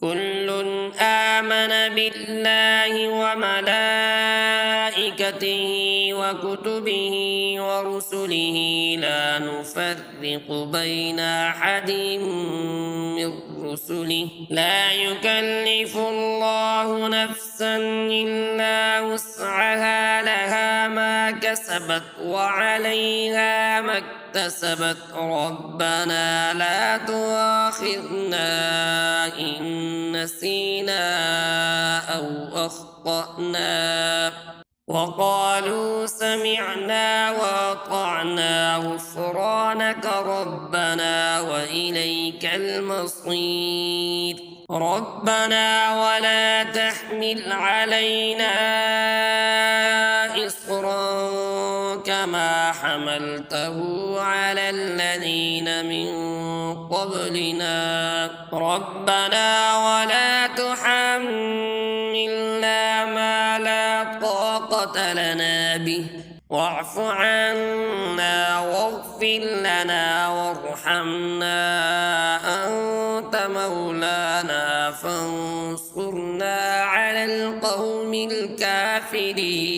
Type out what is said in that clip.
كل آمن بالله وملائكته وكتبه ورسله لا نفرق بين أحد من رسله لا يكلف الله نفسا إلا وسعها لها ما كسبت وعليها ما اكتسبت ربنا لا تؤاخذنا إن نسينا أو أخطأنا وقالوا سمعنا وأطعنا غفرانك ربنا وإليك المصير ربنا ولا تحمل علينا إصرا كما حملته على الذين من قبلنا ربنا ولا تحملنا ما لا طاقة لنا به واعف عنا واغفر لنا وارحمنا أنت مولانا فانصرنا على القوم الكافرين.